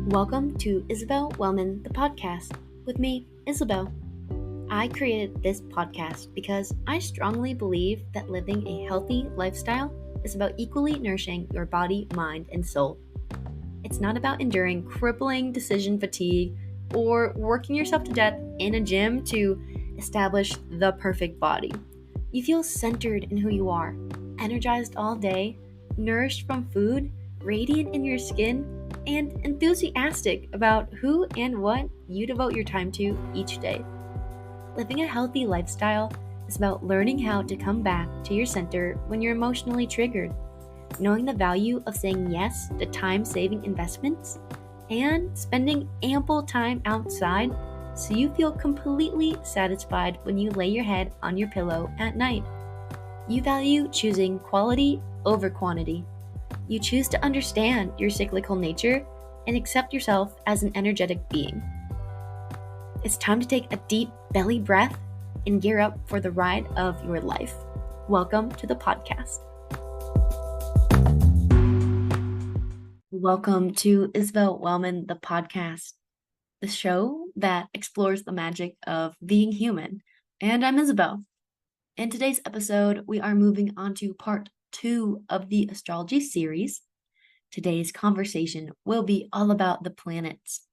Welcome to Isabelle Wellman the Podcast with me, Isabelle. I created this podcast because I strongly believe that living a healthy lifestyle is about equally nourishing your body, mind, and soul. It's not about enduring crippling decision fatigue or working yourself to death in a gym to establish the perfect body. You feel centered in who you are, energized all day, nourished from food, radiant in your skin, and enthusiastic about who and what you devote your time to each day. Living a healthy lifestyle is about learning how to come back to your center when you're emotionally triggered, knowing the value of saying yes to time-saving investments, and spending ample time outside so you feel completely satisfied when you lay your head on your pillow at night. You value choosing quality over quantity. You choose to understand your cyclical nature and accept yourself as an energetic being. It's time to take a deep belly breath and gear up for the ride of your life. Welcome to the podcast. Welcome to Isabelle Wellman the Podcast, the show that explores the magic of being human. And I'm Isabelle. In today's episode, we are moving on to part 2 of the Astrology series. Today's conversation will be all about the planets.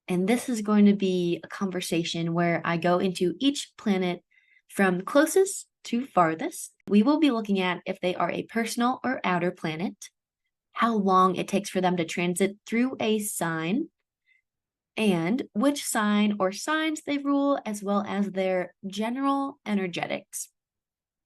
And this is going to be a conversation where I go into each planet from closest to farthest. We will be looking at if they are a personal or outer planet, how long it takes for them to transit through a sign, and which sign or signs they rule, as well as their general energetics.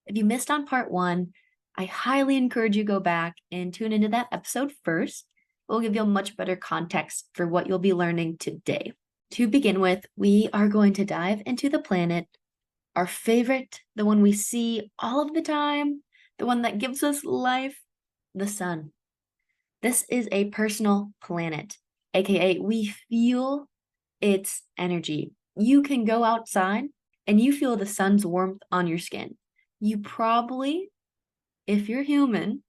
If you missed on part 1, I highly encourage you to go back and tune into that episode first. It will give you a much better context for what you'll be learning today. To begin with, we are going to dive into the planet, our favorite, the one we see all of the time, the one that gives us life, the sun. This is a personal planet, aka we feel its energy. You can go outside and you feel the sun's warmth on your skin. You probably, if you're human,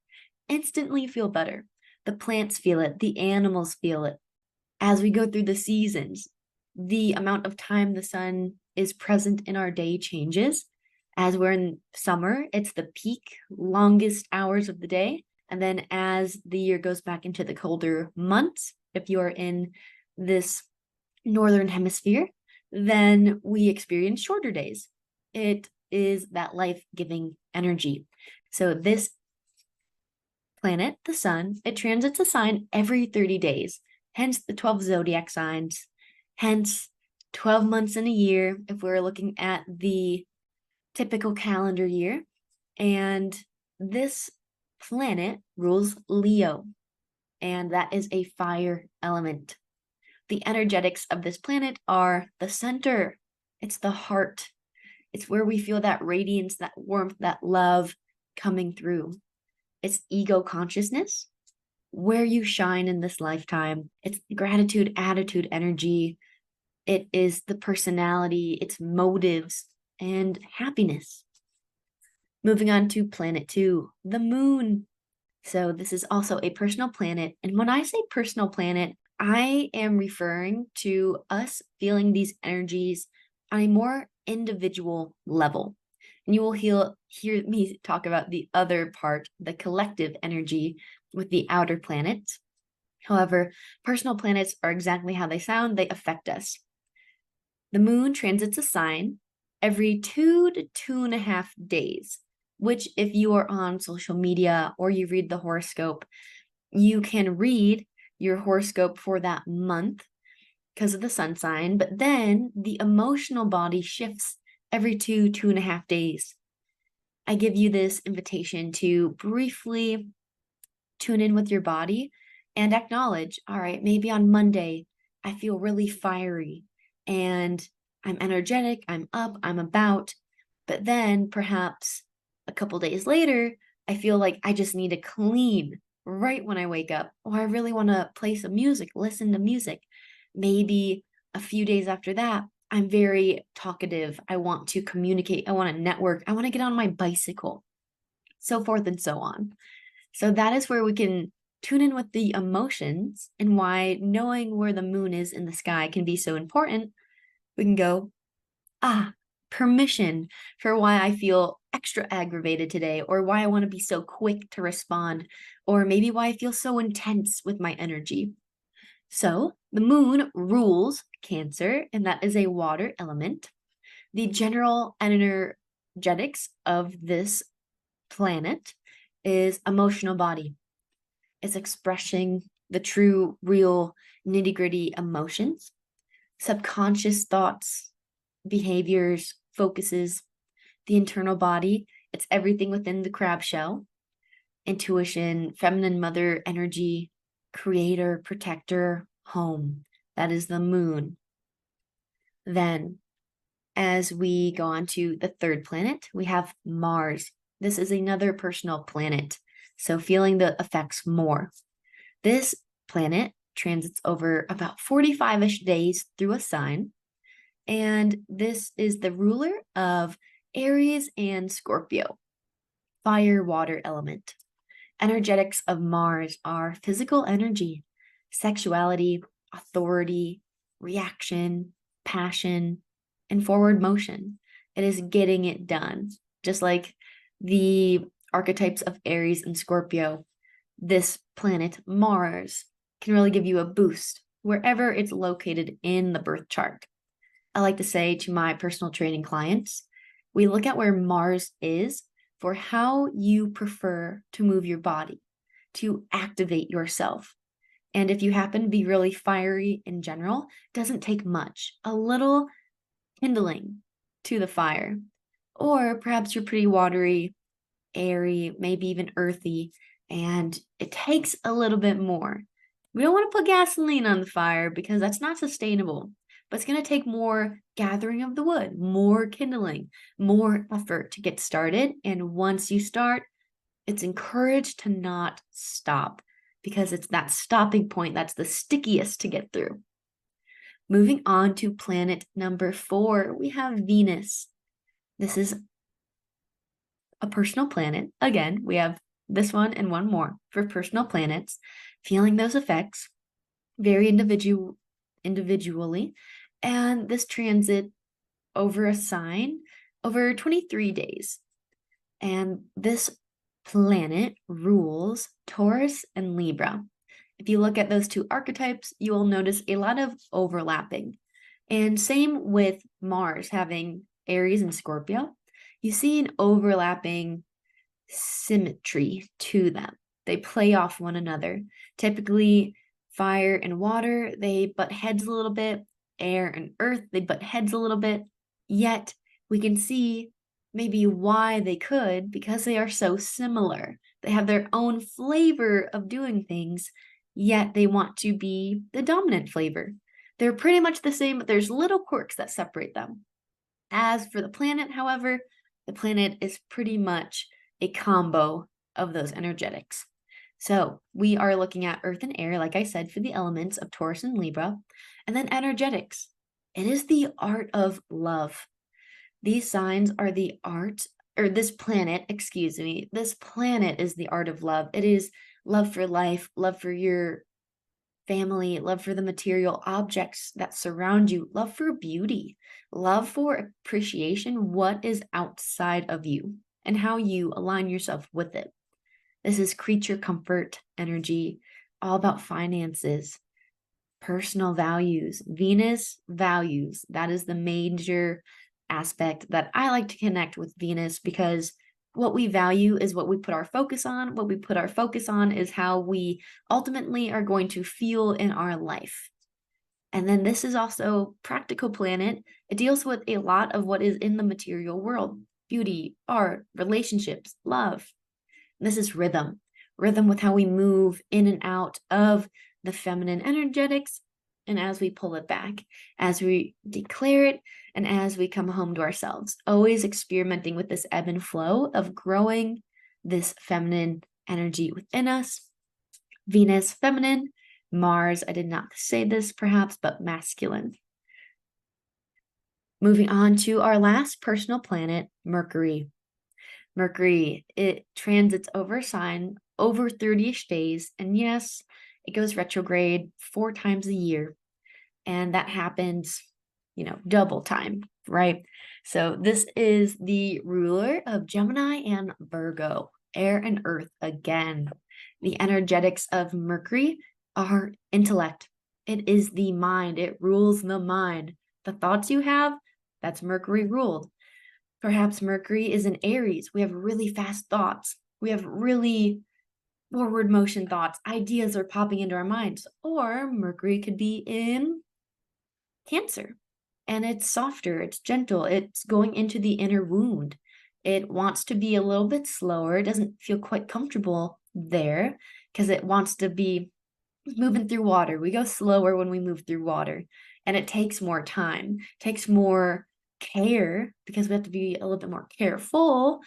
instantly feel better. The plants feel it, the animals feel it. As we go through the seasons, the amount of time the sun is present in our day changes. As we're in summer, it's the peak, longest hours of the day. And then as the year goes back into the colder months, if you're in this northern hemisphere, then we experience shorter days. It is that life-giving energy. So this planet, the sun, it transits a sign every 30 days, hence the 12 zodiac signs, hence 12 months in a year if we're looking at the typical calendar year. And this planet rules Leo, and that is a fire element. The energetics of this planet are the center. It's the heart. It's where we feel that radiance, that warmth, that love coming through. It's ego consciousness, where you shine in this lifetime. It's gratitude, attitude, energy. It is the personality, it's motives, and happiness. Moving on to planet 2, the moon. So this is also a personal planet. And when I say personal planet, I am referring to us feeling these energies on a more individual level. And you will hear me talk about the other part, the collective energy with the outer planets. However, personal planets are exactly how they sound. They affect us. The moon transits a sign every 2 to 2.5 days, which if you are on social media or you read the horoscope, you can read your horoscope for that month because of the sun sign, but then the emotional body shifts every 2.5 days. I give you this invitation to briefly tune in with your body and acknowledge, all right, maybe on Monday, I feel really fiery and I'm energetic, I'm up, I'm about, but then perhaps a couple days later, I feel like I just need to clean right when I wake up, or I really want to play some music, listen to music. Maybe a few days after that, I'm very talkative. I want to communicate. I want to network. I want to get on my bicycle, so forth and so on. So that is where we can tune in with the emotions and why knowing where the moon is in the sky can be so important, we can go, permission for why I feel extra aggravated today, or why I want to be so quick to respond, or maybe why I feel so intense with my energy. So the moon rules Cancer, and that is a water element. The general energetics of this planet is emotional body. It's expressing the true, real, nitty-gritty emotions, subconscious thoughts, behaviors, focuses, the internal body. It's everything within the crab shell. Intuition, feminine mother energy, creator, protector, home. That is the moon. Then, as we go on to the third planet, we have Mars. This is another personal planet, so feeling the effects more. This planet transits over about 45-ish days through a sign, and this is the ruler of Aries and Scorpio, fire, water element. Energetics of Mars are physical energy, sexuality, authority, reaction, passion, and forward motion. It is getting it done. Just like the archetypes of Aries and Scorpio, this planet, Mars, can really give you a boost wherever it's located in the birth chart. I like to say to my personal training clients, we look at where Mars is for how you prefer to move your body, to activate yourself. And if you happen to be really fiery in general, it doesn't take much. A little kindling to the fire. Or perhaps you're pretty watery, airy, maybe even earthy, and it takes a little bit more. We don't want to put gasoline on the fire because that's not sustainable. But it's going to take more gathering of the wood, more kindling, more effort to get started. And once you start, it's encouraged to not stop because it's that stopping point that's the stickiest to get through. Moving on to planet number 4, we have Venus. This is a personal planet. Again, we have this one and one more for personal planets, feeling those effects very individually. And this transit over a sign over 23 days. And this planet rules Taurus and Libra. If you look at those two archetypes, you will notice a lot of overlapping. And same with Mars having Aries and Scorpio. You see an overlapping symmetry to them. They play off one another. Typically, fire and water, they butt heads a little bit. Air and earth, they butt heads a little bit. Yet, we can see maybe why they could, because they are so similar. They have their own flavor of doing things, yet they want to be the dominant flavor. They're pretty much the same, but there's little quirks that separate them. As for the planet, however, the planet is pretty much a combo of those energetics. So we are looking at earth and air, like I said, for the elements of Taurus and Libra, and then energetics. It is the art of love. These signs are the art, or this planet is the art of love. It is love for life, love for your family, love for the material objects that surround you, love for beauty, love for appreciation, what is outside of you, and how you align yourself with it. This is creature comfort energy, all about finances, personal values, Venus values. That is the major aspect that I like to connect with Venus, because what we value is what we put our focus on. What we put our focus on is how we ultimately are going to feel in our life. And then this is also practical planet. It deals with a lot of what is in the material world: beauty, art, relationships, love. This is rhythm with how we move in and out of the feminine energetics, and as we pull it back, as we declare it, and as we come home to ourselves, always experimenting with this ebb and flow of growing this feminine energy within us. Venus, feminine. Mars, I did not say this perhaps, but masculine. Moving on to our last personal planet, Mercury. Mercury, it transits over a sign over 30-ish days. And yes, it goes retrograde 4 times a year. And that happens, double time, right? So this is the ruler of Gemini and Virgo, air and earth again. The energetics of Mercury are intellect. It is the mind. It rules the mind. The thoughts you have, that's Mercury ruled. Perhaps Mercury is in Aries. We have really fast thoughts. We have really forward motion thoughts. Ideas are popping into our minds. Or Mercury could be in Cancer. And it's softer, it's gentle, it's going into the inner wound. It wants to be a little bit slower. It doesn't feel quite comfortable there because it wants to be moving through water. We go slower when we move through water, and it takes more time, takes more care because we have to be a little bit more careful,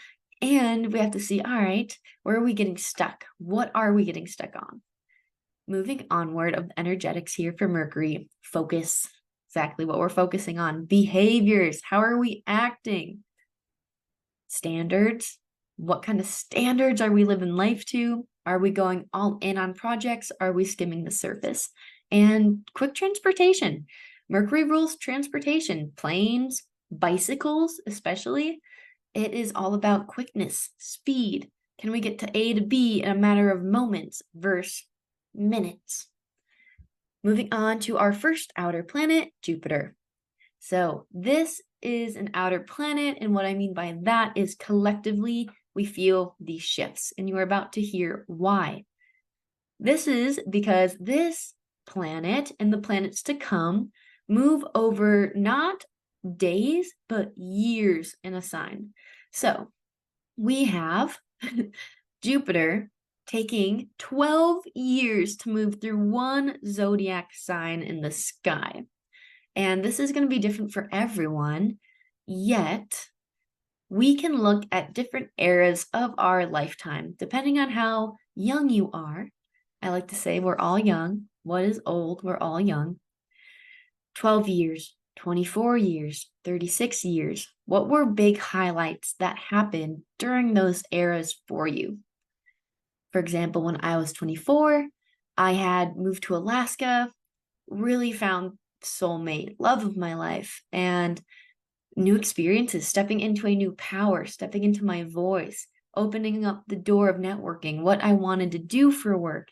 and we have to see, all right, where are we getting stuck? What are we getting stuck on? Moving onward of the energetics here for Mercury, focus. Exactly what we're focusing on. Behaviors. How are we acting? Standards. What kind of standards are we living life to? Are we going all in on projects? Are we skimming the surface? And quick transportation. Mercury rules transportation. Planes, bicycles, especially. It is all about quickness, speed. Can we get to A to B in a matter of moments versus minutes? Moving on to our first outer planet, Jupiter. So this is an outer planet, and what I mean by that is collectively we feel these shifts, and you are about to hear why. This is because this planet and the planets to come move over not days, but years in a sign. So we have Jupiter taking 12 years to move through one zodiac sign in the sky. And this is going to be different for everyone, yet we can look at different eras of our lifetime, depending on how young you are. I like to say we're all young. What is old? We're all young. 12 years, 24 years, 36 years. What were big highlights that happened during those eras for you? For example, when I was 24, I had moved to Alaska, really found soulmate, love of my life, and new experiences, stepping into a new power, stepping into my voice, opening up the door of networking, what I wanted to do for work.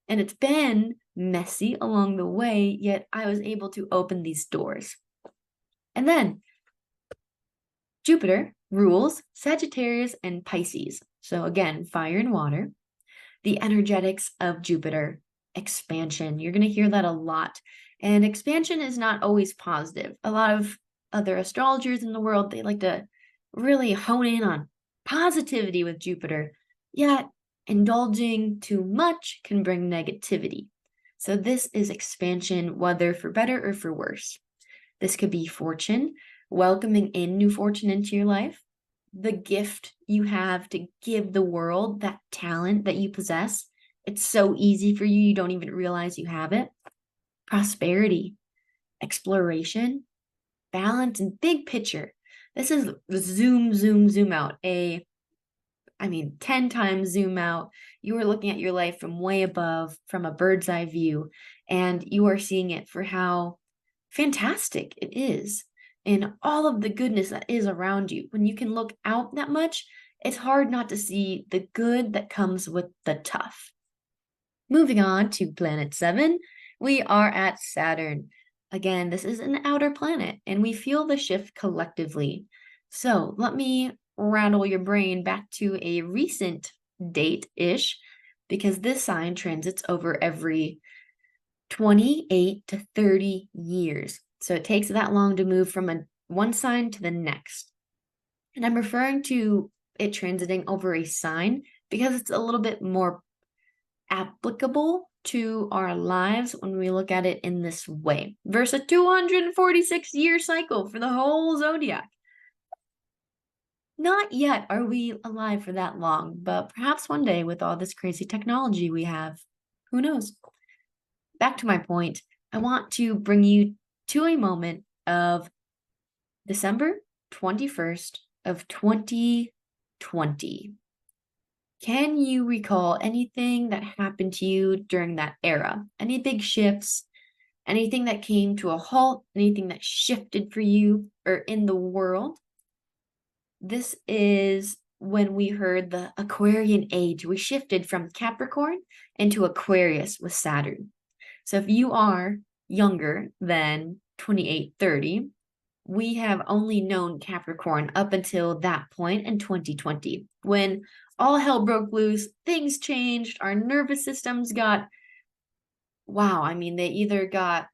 And it's been messy along the way, yet I was able to open these doors. And then Jupiter rules Sagittarius and Pisces. So again, fire and water. The energetics of Jupiter, expansion. You're going to hear that a lot. And expansion is not always positive. A lot of other astrologers in the world, they like to really hone in on positivity with Jupiter. Yet, indulging too much can bring negativity. So this is expansion, whether for better or for worse. This could be fortune, welcoming in new fortune into your life. The gift you have to give the world, that talent that you possess. It's so easy for you, you don't even realize you have it. Prosperity, exploration, balance, and big picture. This is zoom out. 10 times zoom out. You are looking at your life from way above, from a bird's eye view, and you are seeing it for how fantastic it is. And all of the goodness that is around you. When you can look out that much, it's hard not to see the good that comes with the tough. Moving on to planet 7, we are at Saturn. Again, this is an outer planet, and we feel the shift collectively. So let me rattle your brain back to a recent date-ish, because this sign transits over every 28 to 30 years. So it takes that long to move from one sign to the next. And I'm referring to it transiting over a sign because it's a little bit more applicable to our lives when we look at it in this way versus a 246-year cycle for the whole zodiac. Not yet are we alive for that long, but perhaps one day with all this crazy technology we have, who knows? Back to my point, I want to bring you to a moment of December 21st of 2020. Can you recall anything that happened to you during that era? Any big shifts? Anything that came to a halt? Anything that shifted for you or in the world? This is when we heard the Aquarian age. We shifted from Capricorn into Aquarius with Saturn. So if you are younger than 28, 30, we have only known Capricorn up until that point in 2020, when all hell broke loose, things changed, our nervous systems got, wow, I mean, they either got,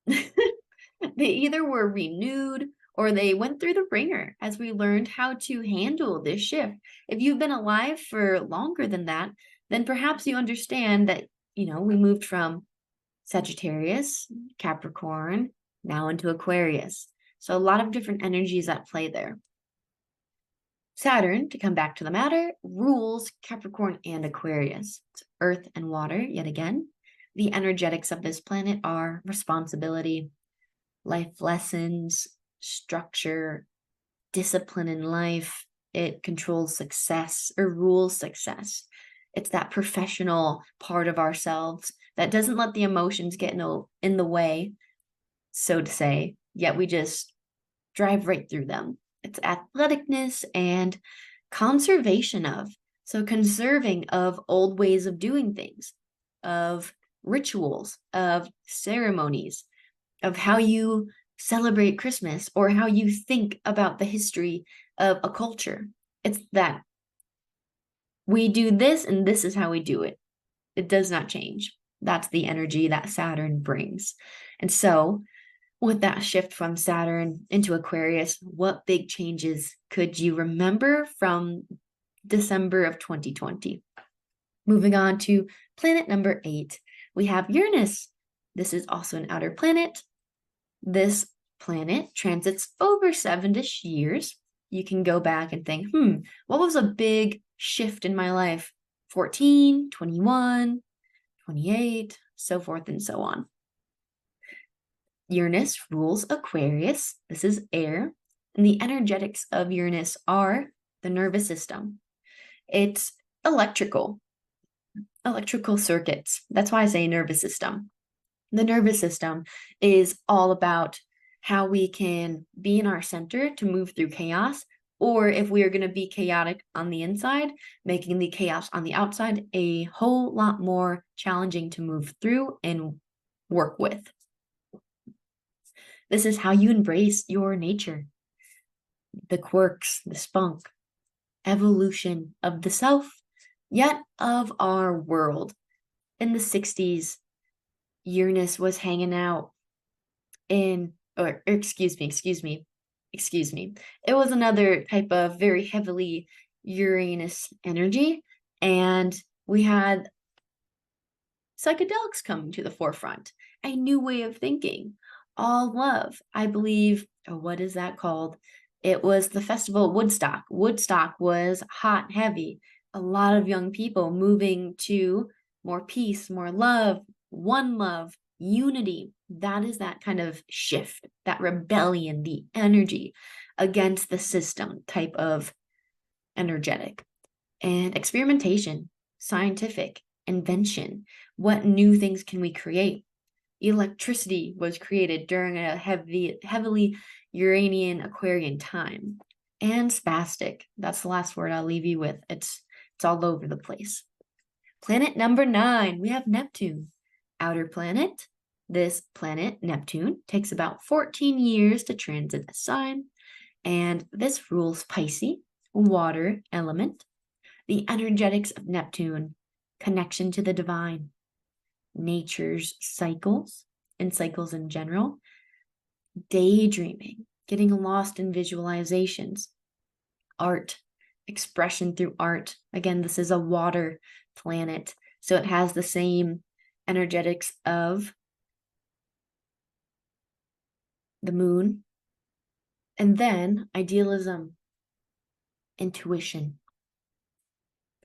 they either were renewed or they went through the ringer as we learned how to handle this shift. If you've been alive for longer than that, then perhaps you understand that, we moved from Sagittarius, Capricorn, now into Aquarius. So a lot of different energies at play there. Saturn, to come back to the matter, rules Capricorn and Aquarius. It's earth and water, yet again. The energetics of this planet are responsibility, life lessons, structure, discipline in life. It controls success or rules success. It's that professional part of ourselves that doesn't let the emotions get in the way, so to say, yet we just drive right through them. It's athleticness and conservation of. So conserving of old ways of doing things, of rituals, of ceremonies, of how you celebrate Christmas or how you think about the history of a culture. It's that we do this and this is how we do it. It does not change. That's the energy that Saturn brings. And so with that shift from Saturn into Aquarius, what big changes could you remember from December of 2020? Moving on to planet number 8, we have Uranus. This is also an outer planet. This planet transits over 7-ish years. You can go back and think, what was a big shift in my life? 14, 21, 28, so forth and so on. Uranus rules Aquarius. This is air. And the energetics of Uranus are the nervous system. It's electrical circuits. That's why I say nervous system. The nervous system is all about how we can be in our center to move through chaos, or if we are going to be chaotic on the inside, making the chaos on the outside a whole lot more challenging to move through and work with. This is how you embrace your nature, the quirks, the spunk, evolution of the self, yet of our world. In the 60s, Uranus was hanging out excuse me. It was another type of very heavily Uranus energy, and we had psychedelics coming to the forefront, a new way of thinking, all love. I believe, what is that called? It was the festival of Woodstock. Woodstock was hot, heavy. A lot of young people moving to more peace, more love, one love, unity. That is that kind of shift, that rebellion, the energy against the system type of energetic. And experimentation, scientific, invention. What new things can we create? Electricity was created during a heavily Uranian Aquarian time. And spastic. That's the last word I'll leave you with. It's all over the place. Planet number 9, we have Neptune. Outer planet. This planet, Neptune, takes about 14 years to transit the sign. And this rules Pisces, water element. The energetics of Neptune, connection to the divine, nature's cycles and cycles in general, daydreaming, getting lost in visualizations, art, expression through art. Again, this is a water planet, so it has the same energetics of the moon. And then idealism, intuition.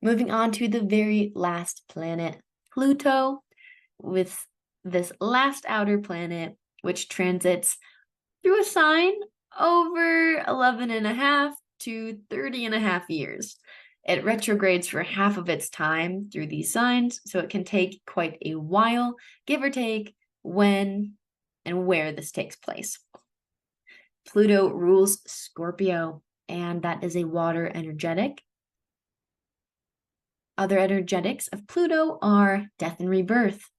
Moving on to the very last planet, Pluto, with this last outer planet, which transits through a sign over 11.5 to 30.5 years. It retrogrades for half of its time through these signs, so it can take quite a while, give or take, when and where this takes place. Pluto rules Scorpio, and that is a water energetic. Other energetics of Pluto are death and rebirth.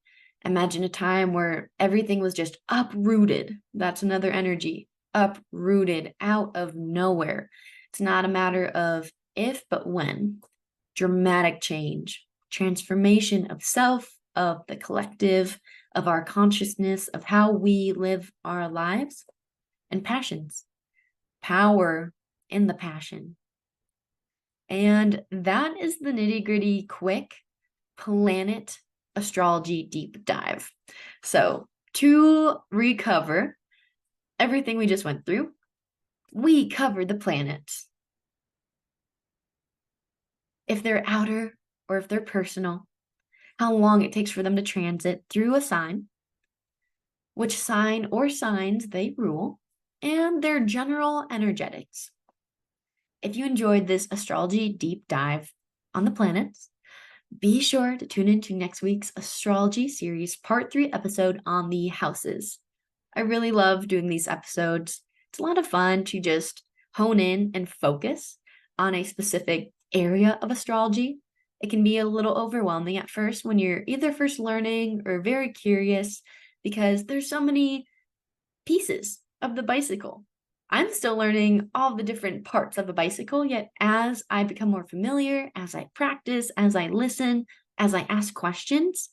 Imagine a time where everything was just uprooted. That's another energy. Uprooted out of nowhere. It's not a matter of if, but when. Dramatic change, transformation of self, of the collective, of our consciousness, of how we live our lives, and passions. Power in the passion. And that is the nitty-gritty, quick planet astrology deep dive. So to recover everything we just went through, we covered the planets. If they're outer or if they're personal, how long it takes for them to transit through a sign, which sign or signs they rule, and their general energetics. If you enjoyed this astrology deep dive on the planets, be sure to tune into next week's astrology series part 3 episode on the houses. I really love doing these episodes. It's a lot of fun to just hone in and focus on a specific area of astrology. It can be a little overwhelming at first when you're either first learning or very curious because there's so many pieces of the bicycle. I'm still learning all the different parts of a bicycle, yet as I become more familiar, as I practice, as I listen, as I ask questions,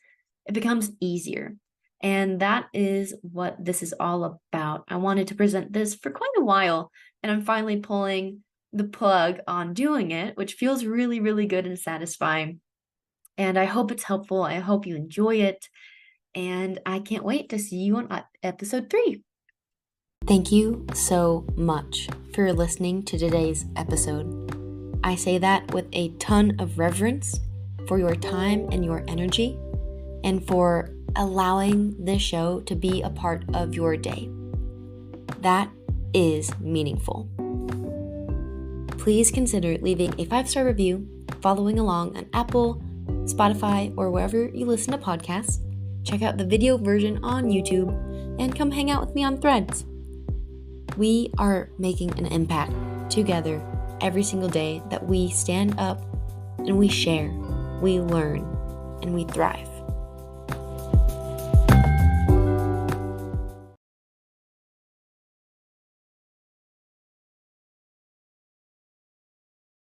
it becomes easier. And that is what this is all about. I wanted to present this for quite a while, and I'm finally pulling the plug on doing it, which feels really, really good and satisfying. And I hope it's helpful. I hope you enjoy it. And I can't wait to see you on episode 3. Thank you so much for listening to today's episode. I say that with a ton of reverence for your time and your energy, and for allowing this show to be a part of your day. That is meaningful. Please consider leaving a 5-star review, following along on Apple, Spotify, or wherever you listen to podcasts. Check out the video version on YouTube, and come hang out with me on Threads. We are making an impact together every single day that we stand up and we share, we learn, and we thrive.